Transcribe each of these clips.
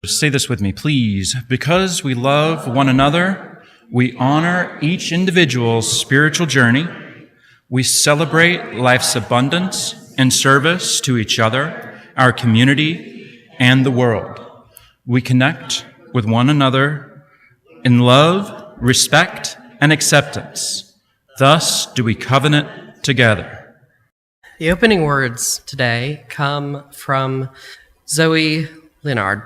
Say this with me, please. Because we love one another, we honor each individual's spiritual journey. We celebrate life's abundance and service to each other, our community, and the world. We connect with one another in love, respect, and acceptance. Thus do we covenant together. The opening words today come from Zoe Leonard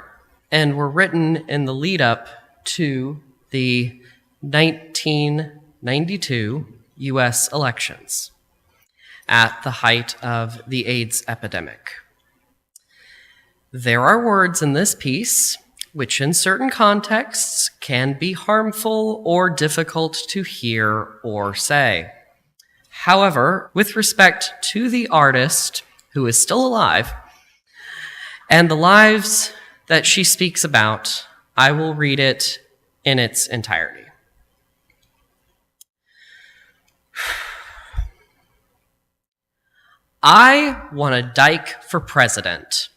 and were written in the lead up to the 1992 U.S. elections at the height of the AIDS epidemic. There are words in this piece which in certain contexts can be harmful or difficult to hear or say. However, with respect to the artist who is still alive and the lives that she speaks about, I will read it in its entirety. I want a dyke for president.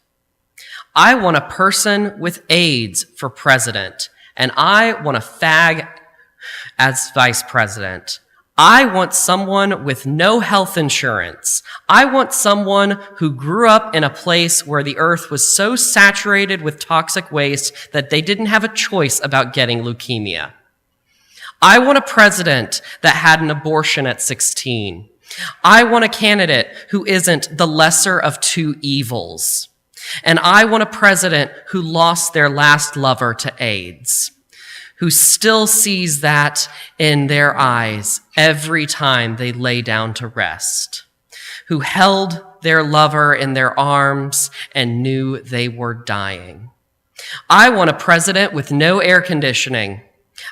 I want a person with AIDS for president. And I want a fag as vice president. I want someone with no health insurance. I want someone who grew up in a place where the earth was so saturated with toxic waste that they didn't have a choice about getting leukemia. I want a president that had an abortion at 16. I want a candidate who isn't the lesser of two evils. And I want a president who lost their last lover to AIDS, who still sees that in their eyes every time they lay down to rest, who held their lover in their arms and knew they were dying. I want a president with no air conditioning.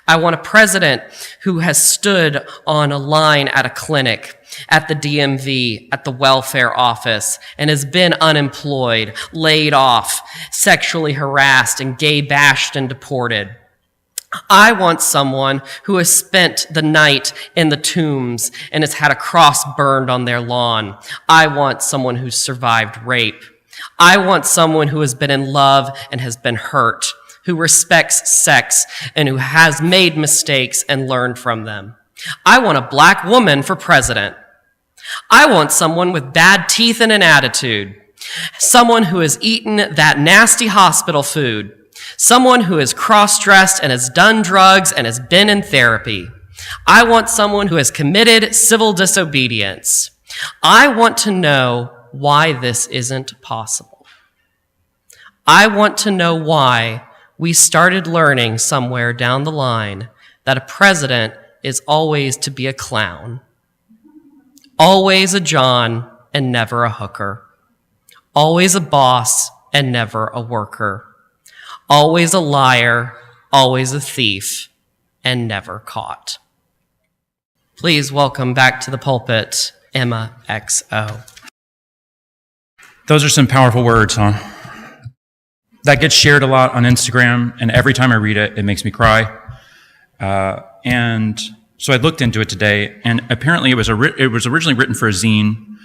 I want a president who has stood on a line at a clinic, at the DMV, at the welfare office, and has been unemployed, laid off, sexually harassed, and gay bashed and deported. I want someone who has spent the night in the tombs and has had a cross burned on their lawn. I want someone who's survived rape. I want someone who has been in love and has been hurt, who respects sex and who has made mistakes and learned from them. I want a black woman for president. I want someone with bad teeth and an attitude, someone who has eaten that nasty hospital food, someone who is cross-dressed and has done drugs and has been in therapy. I want someone who has committed civil disobedience. I want to know why this isn't possible. I want to know why we started learning somewhere down the line that a president is always to be a clown, always a John and never a hooker, always a boss and never a worker, always a liar, always a thief, and never caught. Please welcome back to the pulpit, Emma XO. Those are some powerful words, huh? That gets shared a lot on Instagram, and every time I read it, it makes me cry. And so I looked into it today, and apparently it was originally written for a zine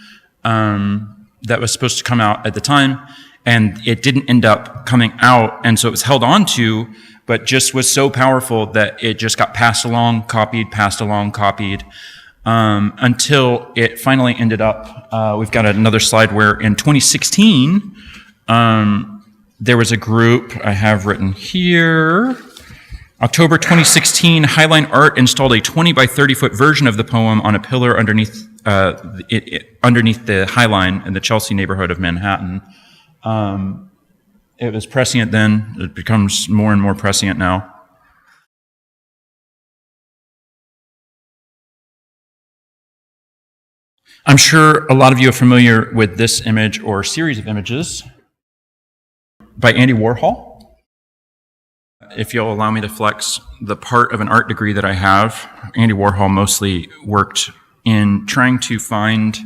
that was supposed to come out at the time, and it didn't end up coming out, and so it was held on to, but just was so powerful that it just got passed along, copied, until it finally ended up. We've got another slide where in 2016, there was a group I have written here. October 2016, Highline Art installed a 20 by 30 foot version of the poem on a pillar underneath underneath the Highline in the Chelsea neighborhood of Manhattan. It was prescient then. It becomes more and more prescient now. I'm sure a lot of you are familiar with this image or series of images by Andy Warhol. If you'll allow me to flex the part of an art degree that I have, Andy Warhol mostly worked in trying to find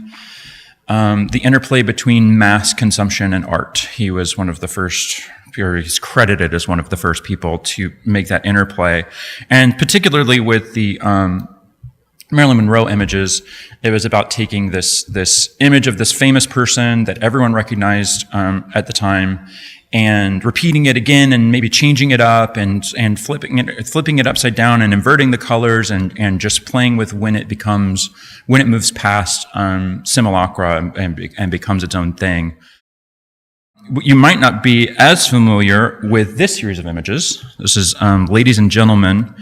the interplay between mass consumption and art. He was one of the first, or he's credited as one of the first people to make that interplay. And particularly with the Marilyn Monroe images, it was about taking this image of this famous person that everyone recognized at the time and repeating it again and maybe changing it up and flipping it upside down and inverting the colors and just playing with when it moves past simulacra and becomes its own thing. You might not be as familiar with this series of images. This is Ladies and Gentlemen,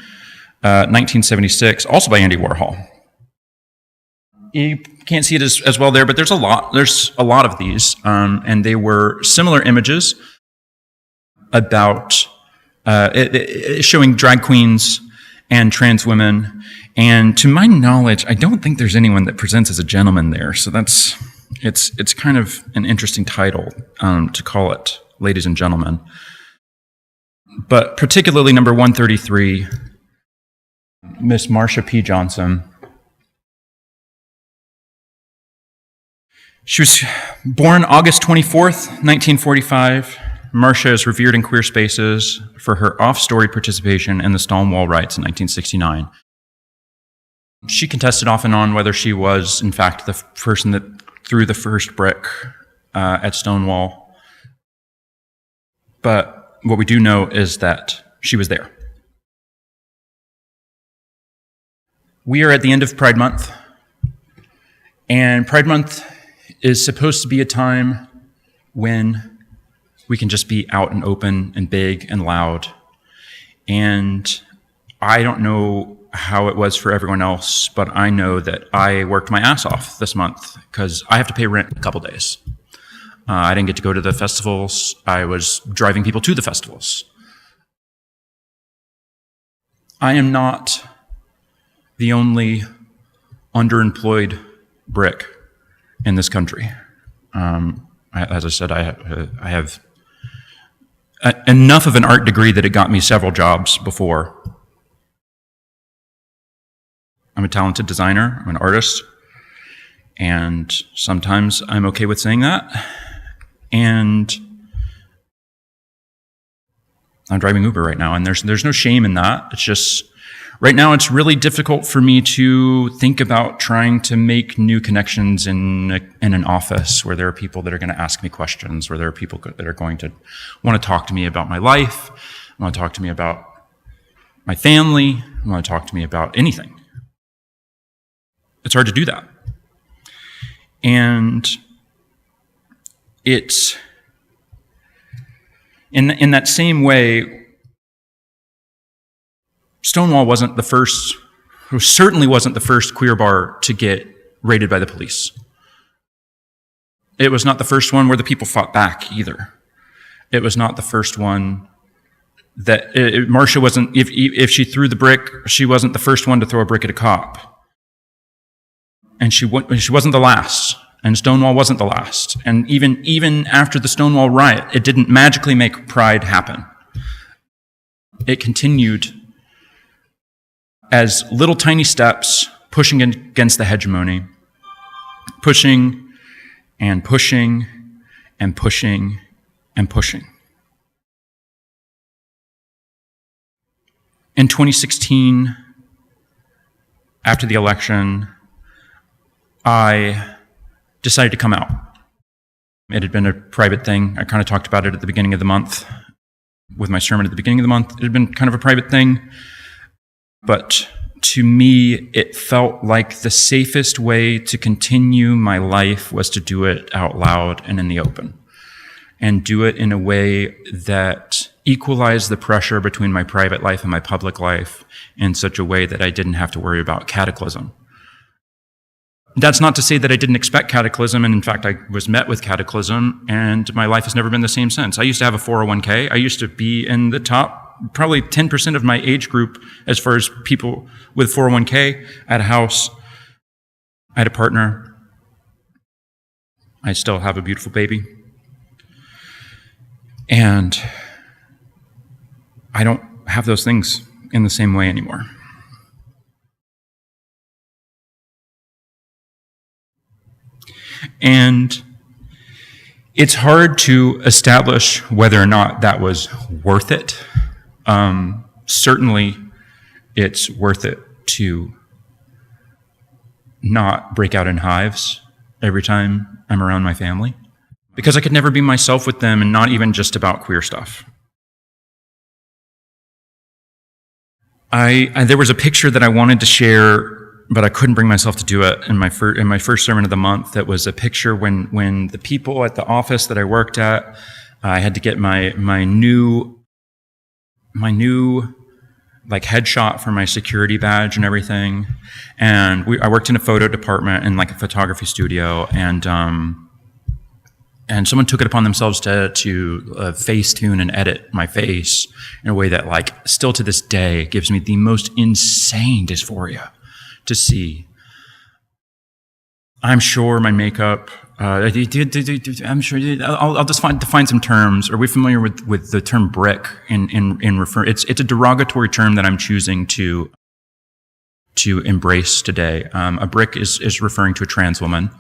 1976, also by Andy Warhol. You can't see it as well there, but there's a lot of these, and they were similar images about showing drag queens and trans women. And to my knowledge, I don't think there's anyone that presents as a gentleman there. So it's kind of an interesting title to call it, Ladies and Gentlemen. But particularly number 133, Miss Marsha P. Johnson. She was born August 24th, 1945. Marsha is revered in queer spaces for her off-story participation in the Stonewall riots in 1969. She contested off and on whether she was, in fact, the person that threw the first brick at Stonewall. But what we do know is that she was there. We are at the end of Pride Month, and Pride Month is supposed to be a time when we can just be out and open and big and loud. And I don't know how it was for everyone else, but I know that I worked my ass off this month because I have to pay rent in a couple days. I didn't get to go to the festivals. I was driving people to the festivals. I am not the only underemployed brick in this country. As I said, I have enough of an art degree that it got me several jobs before. I'm a talented designer, I'm an artist, and sometimes I'm okay with saying that. And I'm driving Uber right now, and there's no shame in that. It's just, right now it's really difficult for me to think about trying to make new connections in an office where there are people that are going to ask me questions, where there are people that are going to want to talk to me about my life, want to talk to me about my family, want to talk to me about anything. It's hard to do that. And it's, in that same way, Stonewall wasn't the first, or certainly wasn't the first queer bar to get raided by the police. It was not the first one where the people fought back either. It was not the first one that, Marsha wasn't, if she threw the brick, she wasn't the first one to throw a brick at a cop. And she wasn't the last, and Stonewall wasn't the last. And even after the Stonewall riot, it didn't magically make Pride happen. It continued as little tiny steps, pushing against the hegemony, pushing and pushing and pushing and pushing. In 2016, after the election, I decided to come out. It had been a private thing. I kind of talked about it at the beginning of the month with my sermon at the beginning of the month. It had been kind of a private thing. But to me, it felt like the safest way to continue my life was to do it out loud and in the open, and do it in a way that equalized the pressure between my private life and my public life in such a way that I didn't have to worry about cataclysm. That's not to say that I didn't expect cataclysm, and in fact, I was met with cataclysm, and my life has never been the same since. I used to have a 401k. I used to be in the top, probably 10% of my age group as far as people with 401k. I had a house. I had a partner. I still have a beautiful baby. And I don't have those things in the same way anymore. And it's hard to establish whether or not that was worth it. Certainly, it's worth it to not break out in hives every time I'm around my family. because I could never be myself with them, and not even just about queer stuff. There was a picture that I wanted to share, but I couldn't bring myself to do it in my first sermon of the month. That was a picture when the people at the office that I worked at, I had to get my new like headshot for my security badge and everything. And I worked in a photo department in like a photography studio, and someone took it upon themselves to Facetune and edit my face in a way that, like, still to this day gives me the most insane dysphoria to see. I'm sure my makeup, I'm sure, I'll just define some terms. Are we familiar with the term brick in refer? It's a derogatory term that I'm choosing to embrace today. A brick is referring to a trans woman.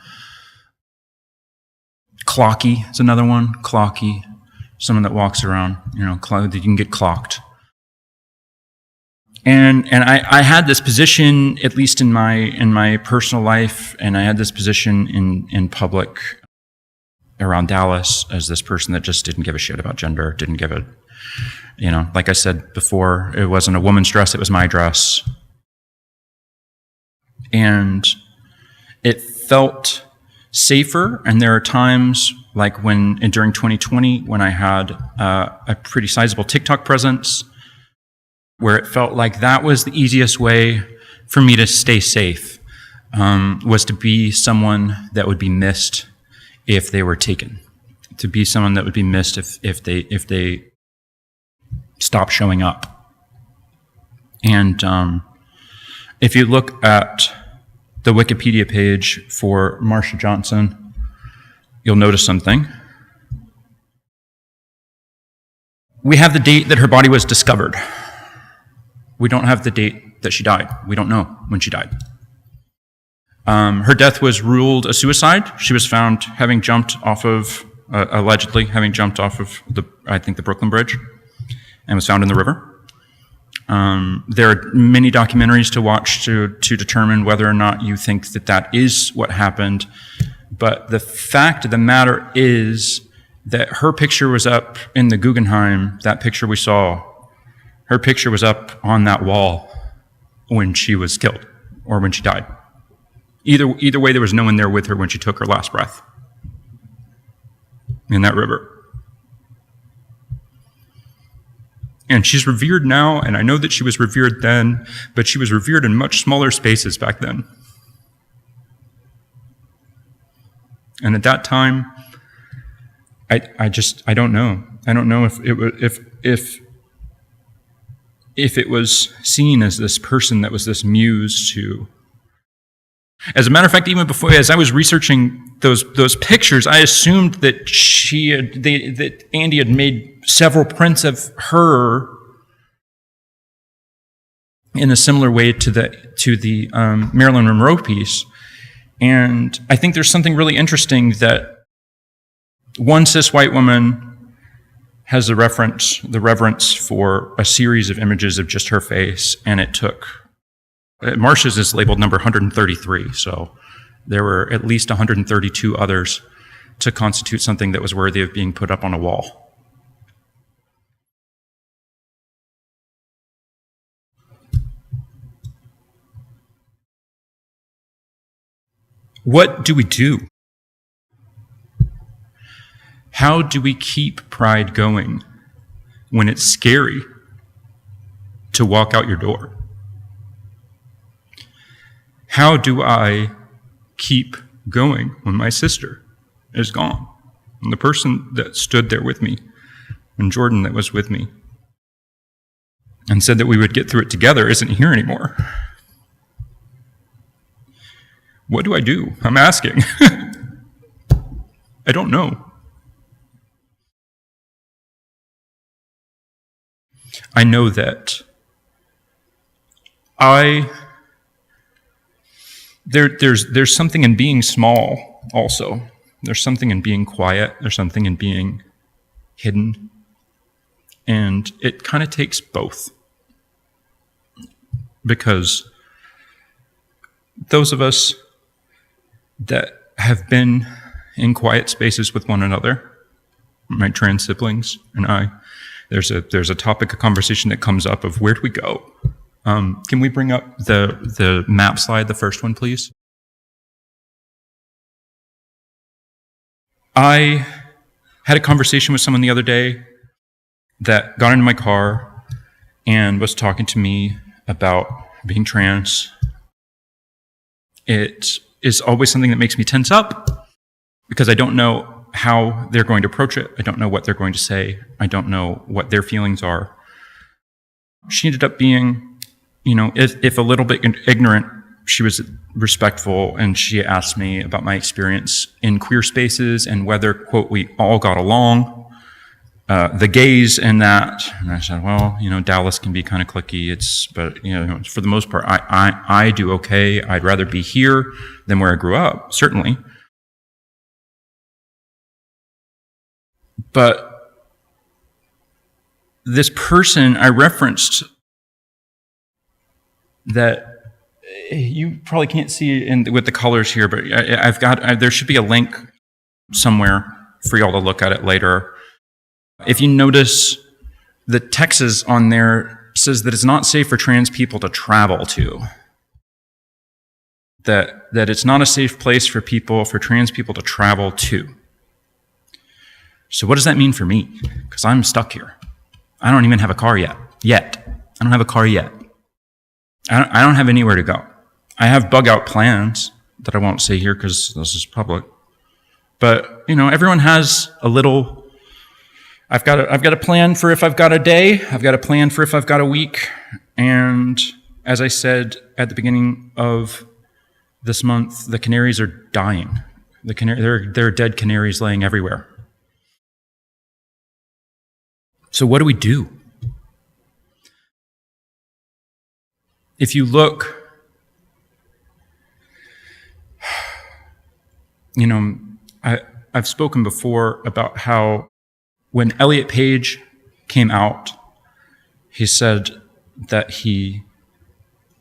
Clocky is another one. Clocky, someone that walks around, that you can get clocked. And I had this position, at least in my personal life, and I had this position in public around Dallas as this person that just didn't give a shit about gender, didn't give a, like I said before, it wasn't a woman's dress, it was my dress. And it felt safer, and there are times like during 2020 when I had a pretty sizable TikTok presence, where it felt like that was the easiest way for me to stay safe, was to be someone that would be missed if they were taken, to be someone that would be missed if they stopped showing up. And if you look at the Wikipedia page for Marsha Johnson, you'll notice something. We have the date that her body was discovered. We don't have the date that she died. We don't know when she died. Her death was ruled a suicide. She was found having jumped off of, allegedly having jumped off of the Brooklyn Bridge, and was found in the river. There are many documentaries to watch to determine whether or not you think that is what happened. But the fact of the matter is that her picture was up in the Guggenheim, that picture we saw. Her picture was up on that wall when she was killed or when she died. Either way, there was no one there with her when she took her last breath in that river. And she's revered now, and I know that she was revered then, but she was revered in much smaller spaces back then. And at that time, I don't know. I don't know if it was seen as this person that was this muse to. As a matter of fact, even before, as I was researching those pictures, I assumed that that Andy had made several prints of her in a similar way to the Marilyn Monroe piece. And I think there's something really interesting that one cis white woman has the reverence for a series of images of just her face, and it took, Marsha's is labeled number 133, so there were at least 132 others to constitute something that was worthy of being put up on a wall. What do we do? How do we keep pride going when it's scary to walk out your door? How do I keep going when my sister is gone? And the person that stood there with me, and Jordan that was with me, and said that we would get through it together isn't here anymore. What do I do? I'm asking. I don't know. I know that there's something in being small also. There's something in being quiet. There's something in being hidden. And it kind of takes both. Because those of us that have been in quiet spaces with one another, my trans siblings and I. There's a topic of conversation that comes up of where do we go? Can we bring up the map slide, the first one, please? I had a conversation with someone the other day that got into my car and was talking to me about being trans. It is always something that makes me tense up because I don't know how they're going to approach it. I don't know what they're going to say. I don't know what their feelings are. She ended up being, if a little bit ignorant, she was respectful, and she asked me about my experience in queer spaces and whether, quote, we all got along. The gays and that, and I said, well, Dallas can be kind of cliquey. But for the most part, I do okay. I'd rather be here than where I grew up, certainly. But this person I referenced that you probably can't see with the colors here, but there should be a link somewhere for y'all to look at it later. If you notice, the Texas on there says that it's not safe for trans people to travel to. That it's not a safe place for trans people to travel to. So what does that mean for me? Because I'm stuck here. I don't even have a car yet. I don't have a car yet. I don't have anywhere to go. I have bug out plans that I won't say here because this is public. But, everyone has a little... I've got a plan for if I've got a day. I've got a plan for if I've got a week. And as I said at the beginning of this month, the canaries are dying. There are dead canaries laying everywhere. So what do we do? If you look, I've spoken before about how when Elliot Page came out, he said that he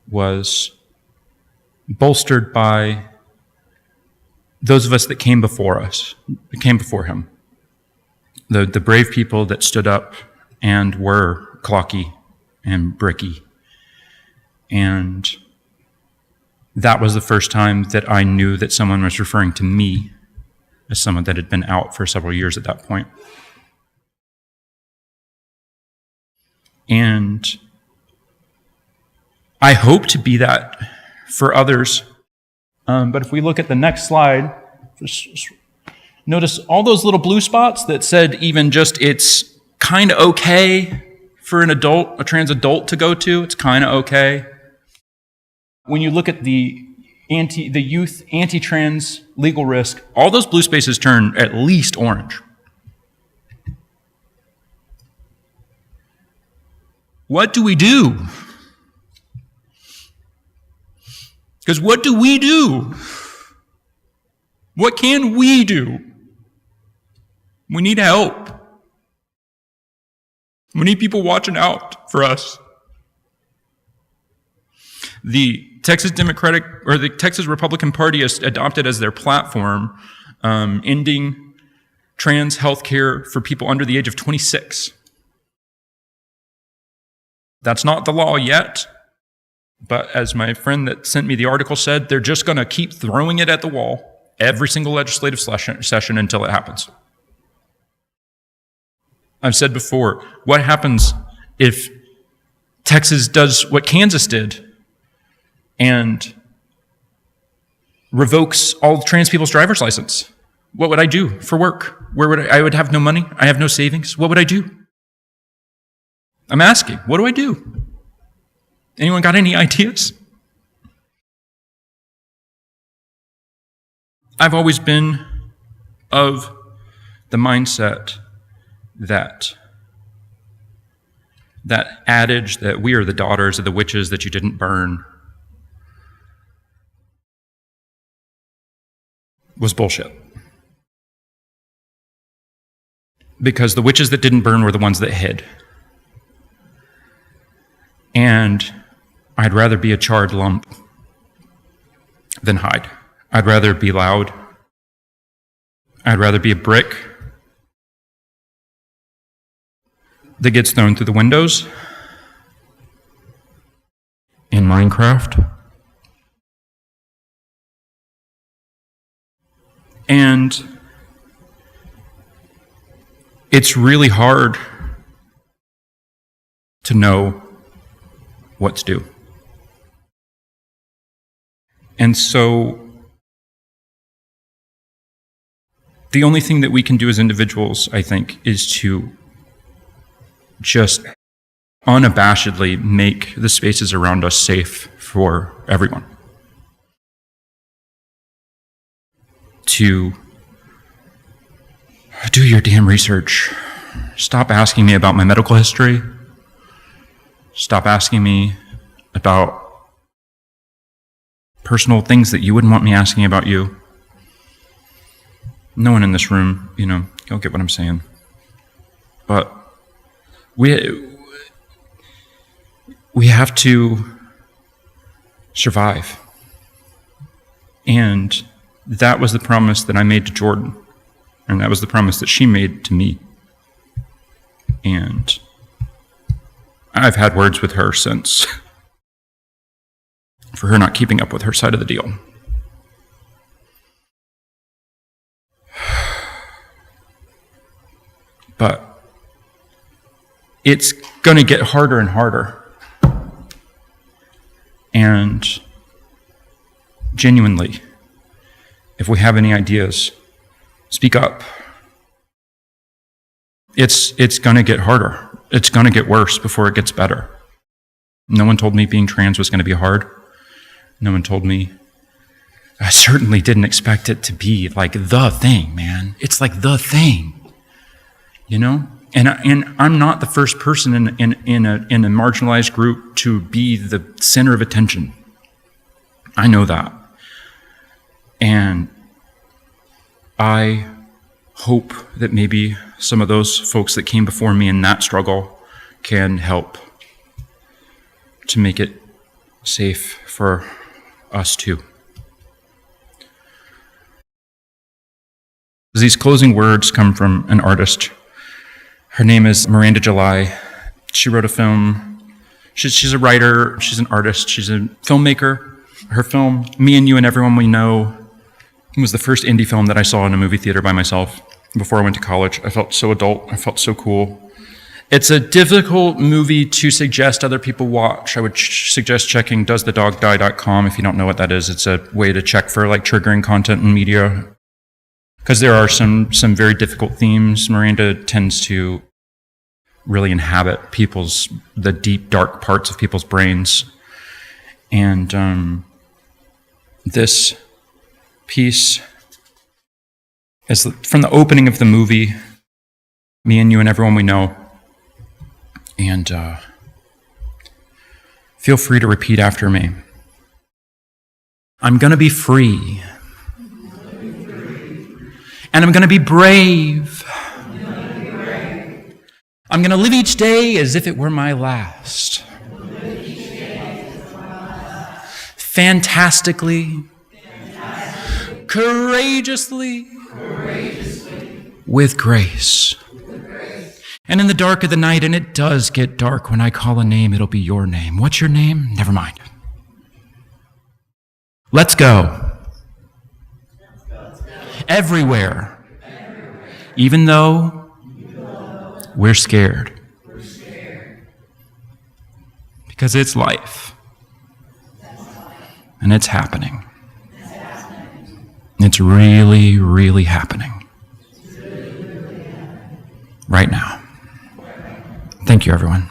was bolstered by those of us that came before him. The brave people that stood up and were clocky and bricky. And that was the first time that I knew that someone was referring to me as someone that had been out for several years at that point. And I hope to be that for others. But if we look at the next slide, just notice all those little blue spots that said even just it's kind of okay for a trans adult to go to. It's kind of okay. When you look at the youth anti-trans legal risk, all those blue spaces turn at least orange. What do we do? Because what do we do? What can we do? We need help. We need people watching out for us. The Texas Republican Party has adopted as their platform ending trans health care for people under the age of 26. That's not the law yet, but as my friend that sent me the article said, they're just going to keep throwing it at the wall every single legislative session until it happens. I've said before, what happens if Texas does what Kansas did and revokes all trans people's driver's license? What would I do for work? I would have no money. I have no savings. What would I do? I'm asking, what do I do? Anyone got any ideas? I've always been of the mindset that adage that we are the daughters of the witches that you didn't burn was bullshit. Because the witches that didn't burn were the ones that hid. And I'd rather be a charred lump than hide. I'd rather be loud I'd rather be a brick that gets thrown through the windows in Minecraft. And it's really hard to know what to do. And so the only thing that we can do as individuals, I think, is to just unabashedly make the spaces around us safe for everyone. To do your damn research. Stop asking me about my medical history. Stop asking me about personal things that you wouldn't want me asking about you. No one in this room, you'll get what I'm saying. But we have to survive. And that was the promise that I made to Jordan. And that was the promise that she made to me. And I've had words with her since for her not keeping up with her side of the deal. But it's going to get harder and harder. And genuinely, if we have any ideas, speak up. It's going to get harder. It's going to get worse before it gets better. No one told me being trans was going to be hard. No one told me. I certainly didn't expect it to be like the thing, man. It's like the thing, And I'm not the first person in a marginalized group to be the center of attention. I know that. And I hope that maybe some of those folks that came before me in that struggle can help to make it safe for us too. These closing words come from an artist. Her name is Miranda July. She wrote a film. She's a writer. She's an artist. She's a filmmaker. Her film, Me and You and Everyone We Know, was the first indie film that I saw in a movie theater by myself before I went to college. I felt so adult. I felt so cool. It's a difficult movie to suggest other people watch. I would suggest checking doesthedogdie.com if you don't know what that is. It's a way to check for triggering content in media. Because there are some very difficult themes. Miranda tends to really inhabit the deep, dark parts of people's brains. And this piece is from the opening of the movie, Me and You and Everyone We Know. And feel free to repeat after me. I'm going to be free. And I'm going to be brave. I'm going to live each day as if it were my last. Fantastically. Courageously. With grace. And in the dark of the night, and it does get dark when I call a name, it'll be your name. What's your name? Never mind. Let's go. Everywhere. Even though we're scared. Because it's life. And it's happening. It's really, really happening. Right now. Thank you, everyone.